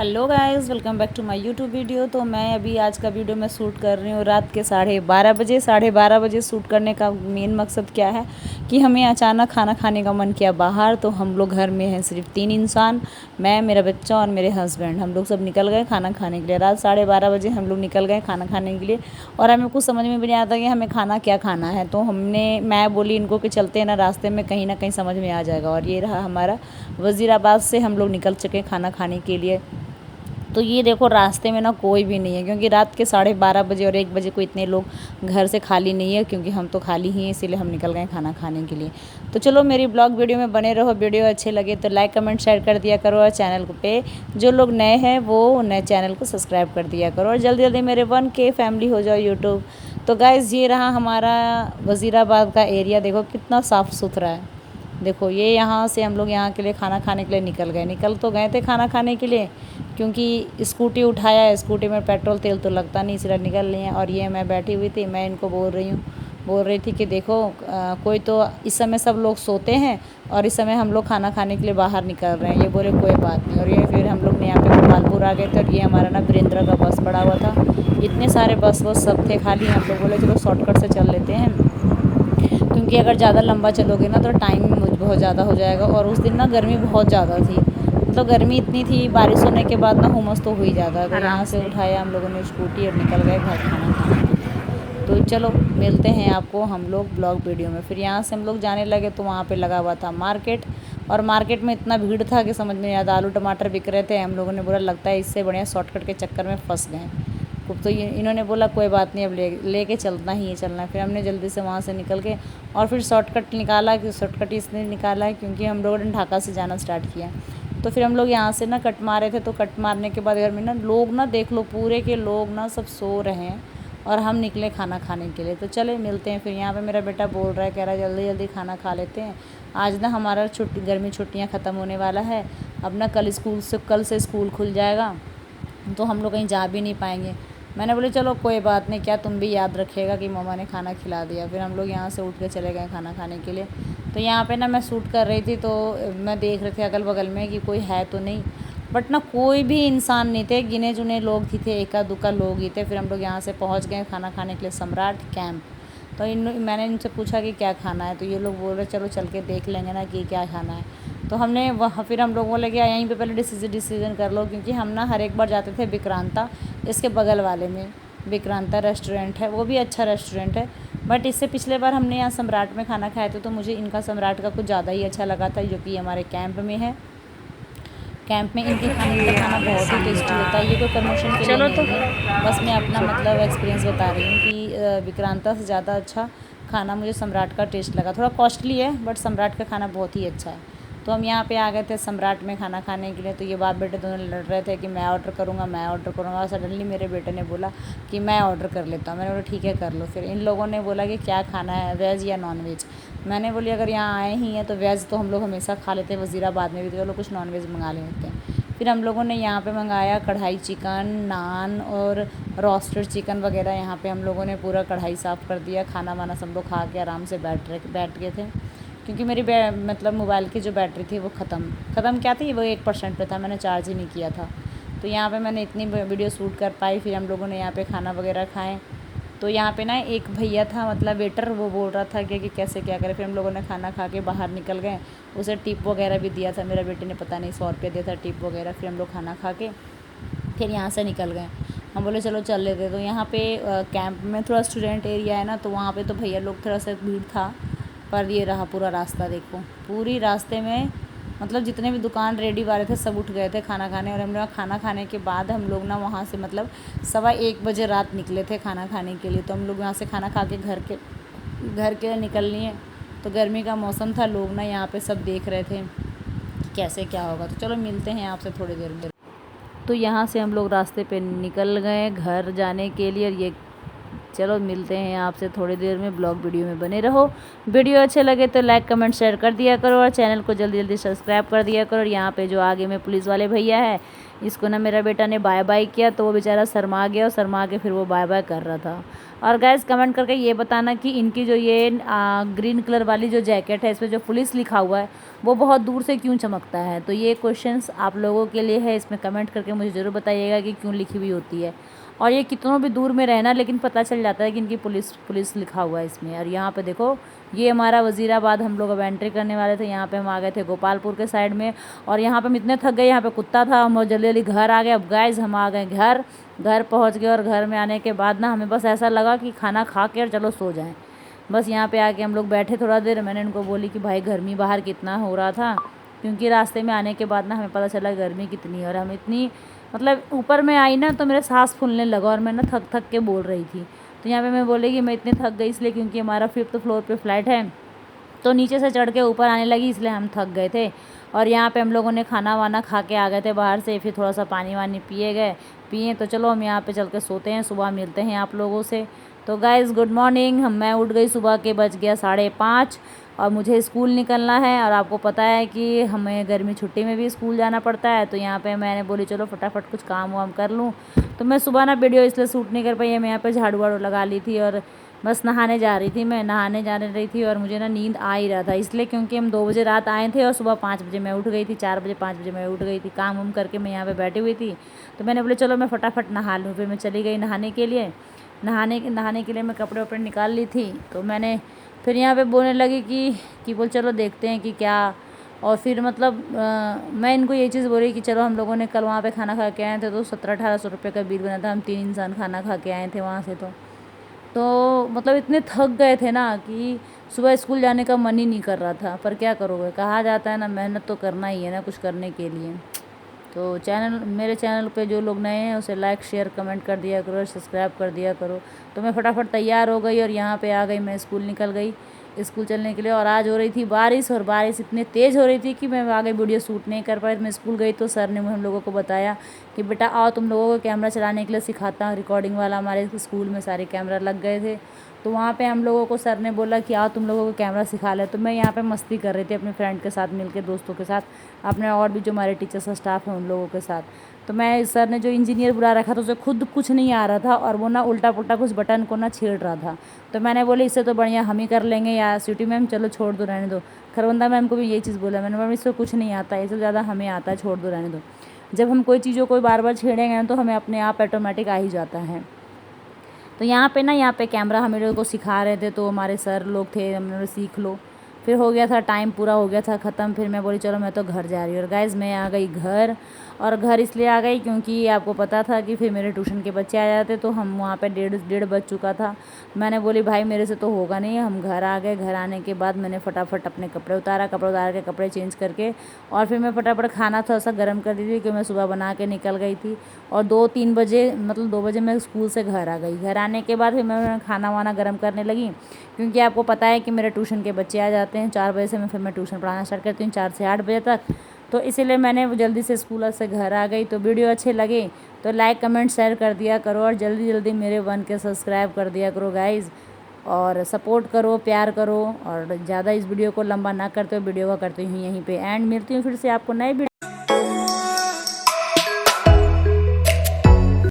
Hello guys, welcome back to my YouTube video. तो मैं अभी आज का वीडियो मैं शूट कर रही हूँ रात के 12:30 बजे। 12:30 बजे शूट करने का मेन मकसद क्या है कि हमें अचानक खाना खाने का मन किया बाहर। तो हम लोग घर में हैं सिर्फ 3 इंसान, मैं, मेरा बच्चा और मेरे हस्बैंड। हम लोग सब निकल गए खाना खाने के लिए। रात 12:30 बजे हम लोग निकल गए खाना खाने के लिए और हमें कुछ समझ में भी नहीं आता कि हमें खाना क्या खाना है। तो मैं बोली इनको कि चलते हैं ना, रास्ते में कहीं ना कहीं समझ में आ जाएगा। और ये रहा हमारा वज़ीराबाद से हम लोग निकल चुके खाना खाने के लिए। तो ये देखो रास्ते में ना कोई भी नहीं है, क्योंकि रात के 12:30 बजे और 1 बजे को इतने लोग घर से खाली नहीं है, क्योंकि हम तो खाली ही हैं, इसीलिए हम निकल गए खाना खाने के लिए। तो चलो मेरी ब्लॉग वीडियो में बने रहो। वीडियो अच्छे लगे तो लाइक कमेंट शेयर कर दिया करो, और चैनल पे जो लोग नए हैं वो नए चैनल को सब्सक्राइब कर दिया करो, और जल्दी जल्दी मेरे 1K फैमिली हो जाओ यूट्यूब। तो गाइज़ ये रहा हमारा वज़ीराबाद का एरिया, देखो कितना साफ़ सुथरा है। देखो ये यहाँ से हम लोग यहाँ के लिए खाना खाने के लिए निकल तो गए थे खाना खाने के लिए, क्योंकि स्कूटी उठाया है, स्कूटी में पेट्रोल तेल तो लगता नहीं, इसलिए निकल लिए हैं। और ये मैं बैठी हुई थी, मैं इनको बोल रही थी कि देखो कोई तो इस समय सब लोग सोते हैं और इस समय हम लोग खाना खाने के लिए बाहर निकल रहे हैं। ये बोले कोई बात नहीं। और ये फिर हम लोग ने यहाँ पे गोपालपुर आ गए थे, और ये हमारा ना वीरेंद्र का बस पड़ा हुआ था। इतने सारे बस सब थे खाली। हम लोग बोले चलो शॉर्टकट से चल लेते हैं, क्योंकि अगर ज़्यादा लंबा चलोगे ना तो टाइम बहुत ज़्यादा हो जाएगा। और उस दिन ना गर्मी बहुत ज़्यादा थी, मतलब गर्मी इतनी थी, बारिश होने के बाद ना हुमस तो हो ही जाता। तो यहाँ से उठाया हम लोगों ने स्कूटी और निकल गए घर खाना खाने के लिए। तो चलो मिलते हैं आपको हम लोग ब्लॉग वीडियो में। फिर यहाँ से हम लोग जाने लगे तो वहाँ पे लगा हुआ था मार्केट, और मार्केट में इतना भीड़ था कि समझ में नहीं आता। आलू टमाटर बिक रहे थे। हम लोगों ने बोला लगता है इससे बढ़िया शॉर्टकट के चक्कर में फंस गए। तो इन्होंने बोला कोई बात नहीं, अब लेके चलना ही है चलना है। फिर हमने जल्दी से वहाँ से निकल के और फिर शॉर्टकट निकाला, कि शॉर्टकट इसने निकाला है क्योंकि हम लोगों ने ढाका से जाना स्टार्ट किया। तो फिर हम लोग यहाँ से ना कट मारे थे, तो कट मारने के बाद घर में ना लोग ना देख लो पूरे के लोग ना सब सो रहे हैं, और हम निकले खाना खाने के लिए। तो चले मिलते हैं। फिर यहाँ पे मेरा बेटा बोल रहा है, कह रहा है जल्दी जल्दी खाना खा लेते हैं, आज ना हमारा गर्मी छुट्टियाँ ख़त्म होने वाला है। अब ना कल से स्कूल खुल जाएगा, तो हम लोग कहीं जा भी नहीं पाएंगे। मैंने बोली चलो कोई बात नहीं, क्या तुम भी याद रखिएगा कि मम्मा ने खाना खिला दिया। फिर हम लोग यहाँ से उठ के चले गए खाना खाने के लिए। तो यहाँ पे ना मैं शूट कर रही थी, तो मैं देख रही थी अगल बगल में कि कोई है तो नहीं, बट ना कोई भी इंसान नहीं थे, गिने चुने लोग ही थे, एका दुक्का लोग ही थे। फिर हम लोग यहाँ से पहुँच गए खाना खाने के लिए सम्राट कैंप। तो मैंने इनसे पूछा कि क्या खाना है, तो ये लोग बोल रहे चलो चल के देख लेंगे ना कि क्या खाना है। तो हमने वहाँ फिर हम लोग बोले कि यहीं पे पहले डिसीजन कर लो, क्योंकि हम ना हर एक बार जाते थे विक्रांता, इसके बगल वाले में विक्रांता रेस्टोरेंट है, वो भी अच्छा रेस्टोरेंट है। बट इससे पिछले बार हमने यहाँ सम्राट में खाना खाया था, तो मुझे इनका सम्राट का कुछ ज़्यादा ही अच्छा लगा था, जो कि हमारे कैंप में है। कैंप में इनके खाने का खाना बहुत ही टेस्टी होता है। ये कोई प्रमोशन के लिए नहीं है, बस मैं अपना मतलब एक्सपीरियंस बता रही हूँ कि विक्रांता से ज़्यादा अच्छा खाना मुझे सम्राट का टेस्ट लगा। थोड़ा कॉस्टली है, बट सम्राट का खाना बहुत ही अच्छा है। तो हम यहाँ पे आ गए थे सम्राट में खाना खाने के लिए। तो ये बाप बेटे दोनों लड़ रहे थे कि मैं ऑर्डर करूँगा। सडनली मेरे बेटे ने बोला कि मैं ऑर्डर कर लेता हूँ। मैंने बोला ठीक है कर लो। फिर इन लोगों ने बोला कि क्या खाना है, वेज या नॉन वेज। मैंने बोली अगर यहाँ आए ही हैं तो वेज तो हम लोग हमेशा खा लेते हैं वज़ीराबाद में भी, तो चलो कुछ नॉन वेज मंगा लेते हैं। फिर हम लोगों ने यहाँ पे मंगाया कढ़ाई चिकन, नान और रोस्टेड चिकन वगैरह। यहाँ पे हम लोगों ने पूरा कढ़ाई साफ़ कर दिया। खाना वाना सब लोग खा के आराम से बैठ गए थे, क्योंकि मेरी मतलब मोबाइल की जो बैटरी थी वो ख़त्म क्या थी, वो 1% पे था, मैंने चार्ज ही नहीं किया था। तो यहाँ पे मैंने इतनी वीडियो शूट कर पाई। फिर हम लोगों ने यहाँ पे खाना वगैरह खाएँ। तो यहाँ पे ना एक भैया था, मतलब वेटर, वो बोल रहा था कि कैसे क्या करें। फिर हम लोगों ने खाना खा के बाहर निकल गए। उसे टिप वगैरह भी दिया था, मेरा बेटे ने पता नहीं 100 रुपये दिया था टिप वगैरह। फिर हम लोग खाना खा के फिर यहाँ से निकल गए। हम बोले चलो चल लेते। तो यहाँ पे कैंप में थोड़ा स्टूडेंट एरिया है ना, तो वहाँ पे तो भैया लोग थोड़ा सा भीड़ था। पर ये रहा पूरा रास्ता, देखो पूरी रास्ते में मतलब जितने भी दुकान रेडी वाले थे सब उठ गए थे खाना खाने। और हम लोग खाना खाने के बाद हम लोग ना वहाँ से मतलब 1:15 बजे रात निकले थे खाना खाने के लिए। तो हम लोग यहाँ से खाना खा के घर के निकल लिए। तो गर्मी का मौसम था, लोग ना यहाँ पे सब देख रहे थे कि कैसे क्या होगा। तो चलो मिलते हैं आपसे थोड़ी देर में। तो यहाँ से हम लोग रास्ते पे निकल गए घर जाने के लिए। और ये चलो मिलते हैं आपसे थोड़ी देर में, ब्लॉग वीडियो में बने रहो। वीडियो अच्छे लगे तो लाइक कमेंट शेयर कर दिया करो और चैनल को जल्दी जल्दी सब्सक्राइब कर दिया करो। और यहाँ पे जो आगे में पुलिस वाले भैया है, इसको ना मेरा बेटा ने बाय बाय किया तो वो बेचारा शर्मा गया और शर्मा के फिर वो बाय बाय कर रहा था। और गाइस कमेंट करके ये बताना कि इनकी जो ये ग्रीन कलर वाली जो जैकेट है, इस पर जो पुलिस लिखा हुआ है वो बहुत दूर से क्यों चमकता है। तो ये क्वेश्चंस आप लोगों के लिए है, इसमें कमेंट करके मुझे ज़रूर बताइएगा कि क्यों लिखी हुई होती है। और ये कितनों भी दूर में रहना लेकिन पता चल जाता है कि इनकी पुलिस लिखा हुआ है इसमें। और यहाँ पे देखो, ये हमारा वज़ीराबाद, हम लोग अब एंट्री करने वाले थे। यहाँ पे हम आ गए थे गोपालपुर के साइड में। और यहाँ पे हम इतने थक गए, यहाँ पे कुत्ता था, हम जल्दी जल्दी घर आ गए। अब गाइस हम आ गए घर पहुँच गए। और घर में आने के बाद ना हमें बस ऐसा लगा कि खाना खा के और चलो सो जाएँ। बस यहाँ पे आके हम लोग बैठे थोड़ा देर। मैंने इनको बोली कि भाई गर्मी बाहर कितना हो रहा था, क्योंकि रास्ते में आने के बाद ना हमें पता चला गर्मी कितनी है। और हम इतनी मतलब ऊपर में आई ना तो मेरे सांस फूलने लगा और मैं ना थक थक के बोल रही थी। तो यहाँ पे मैं बोली कि मैं इतनी थक गई इसलिए क्योंकि हमारा 5th फ्लोर पे फ्लैट है, तो नीचे से चढ़ के ऊपर आने लगी इसलिए हम थक गए थे। और यहाँ पे हम लोगों ने खाना वाना खा के आ गए थे बाहर से, फिर थोड़ा सा पानी वानी पिए। तो चलो हम यहाँ पे चल के सोते हैं, सुबह मिलते हैं आप लोगों से। तो गाइज़ गुड मॉर्निंग। मैं उठ गई सुबह के, बज गया 5:30 और मुझे स्कूल निकलना है। और आपको पता है कि हमें गर्मी छुट्टी में भी स्कूल जाना पड़ता है। तो यहाँ पे मैंने बोली चलो फटाफट कुछ काम वाम कर लूँ। तो मैं सुबह ना वीडियो इसलिए शूट नहीं कर पाई, मैं यहाँ पे झाड़ू वाड़ू लगा ली थी और बस नहाने जा रही थी। मैं नहाने जाने रही थी और मुझे ना नींद आ ही रहा था, इसलिए क्योंकि हम 2 बजे रात आए थे और सुबह 5 बजे मैं उठ गई थी। 4 बजे 5 बजे मैं उठ गई थी, काम वाम करके मैं यहाँ पे बैठी हुई थी। तो मैंने बोले चलो मैं फटाफट नहा लूँ। फिर मैं चली गई नहाने के लिए। नहाने के लिए मैं कपड़े वपड़े निकाल ली थी। तो मैंने फिर यहाँ पे बोलने लगी कि बोल चलो देखते हैं कि क्या। और फिर मतलब मैं इनको ये चीज़ बोली कि चलो हम लोगों ने कल वहाँ पे खाना खा के आए थे तो 1700-1800 रुपये का बिल बना था। हम 3 इंसान खाना खा के आए थे वहाँ से। तो मतलब इतने थक गए थे ना कि सुबह स्कूल जाने का मन ही नहीं कर रहा था। पर क्या करोगे, कहा जाता है ना मेहनत तो करना ही है ना कुछ करने के लिए। तो मेरे चैनल पे जो लोग नए हैं उसे लाइक शेयर कमेंट कर दिया करो, सब्सक्राइब कर दिया करो। तो मैं फटाफट तैयार हो गई और यहाँ पे आ गई, मैं स्कूल निकल गई स्कूल चलने के लिए। और आज हो रही थी बारिश और बारिश इतनी तेज़ हो रही थी कि मैं आगे वीडियो शूट नहीं कर पाई। मैं स्कूल गई तो सर ने हम लोगों को बताया कि बेटा आओ तुम लोगों को कैमरा चलाने के लिए सिखाता हूँ, रिकॉर्डिंग वाला। हमारे स्कूल में सारे कैमरा लग गए थे तो वहाँ पे हम लोगों को सर ने बोला कि आओ तुम लोगों को कैमरा सिखा ले। तो मैं यहाँ पे मस्ती कर रही थी अपने फ्रेंड के साथ मिलके, दोस्तों के साथ, अपने और भी जो हमारे टीचर्स का स्टाफ है उन लोगों के साथ। तो मैं सर ने जो इंजीनियर बुला रखा था उसे खुद कुछ नहीं आ रहा था और वो ना उल्टा पुल्टा कुछ बटन को ना छेड़ रहा था। तो मैंने बोली इससे तो बढ़िया हम ही कर लेंगे या स्वीटी मैम चलो छोड़ दो रहने दो। खरवंदा मैम को भी यही चीज़ बोला मैंने, मैम इससे कुछ नहीं आता है, इससे ज़्यादा हमें आता है, छोड़ दो रहने दो। जब हम कोई चीज़ों को बार बार छेड़ेंगे तो हमें अपने आप ऑटोमेटिक आ ही जाता है। तो यहाँ पे कैमरा हम लोगों को सिखा रहे थे तो हमारे सर लोग थे, हमने सीख लो। फिर हो गया था टाइम, पूरा हो गया था ख़त्म। फिर मैं बोली चलो मैं तो घर जा रही हूँ। और गाइज़ मैं आ गई घर। और घर इसलिए आ गई क्योंकि आपको पता था कि फिर मेरे ट्यूशन के बच्चे आ जाते तो हम वहाँ पे डेढ़ बज चुका था। मैंने बोली भाई मेरे से तो होगा नहीं। हम घर आ गए। घर आने के बाद मैंने फटाफट अपने कपड़े उतार के कपड़े चेंज करके और फिर मैं फटाफट खाना थोड़ा सा गर्म कर दी थी क्योंकि मैं सुबह बना के निकल गई थी। और 2-3 बजे मतलब 2 बजे मैं स्कूल से घर आ गई। घर आने के बाद फिर मैं खाना वाना गर्म करने लगी क्योंकि आपको पता है कि मेरे ट्यूशन के बच्चे आ जाते हैं 4 बजे से। फिर मैं ट्यूशन पढ़ाना स्टार्ट करती हूँ 4 से 8 बजे तक। तो इसीलिए मैंने जल्दी से स्कूल से घर आ गई। तो वीडियो अच्छे लगे तो लाइक कमेंट शेयर कर दिया करो और जल्दी जल्दी मेरे 1 के सब्सक्राइब कर दिया करो गाइज़। और सपोर्ट करो, प्यार करो। और ज़्यादा इस वीडियो को लंबा ना करते हुए वीडियो का करती हूँ यहीं पे एंड। मिलती हूँ फिर से आपको नए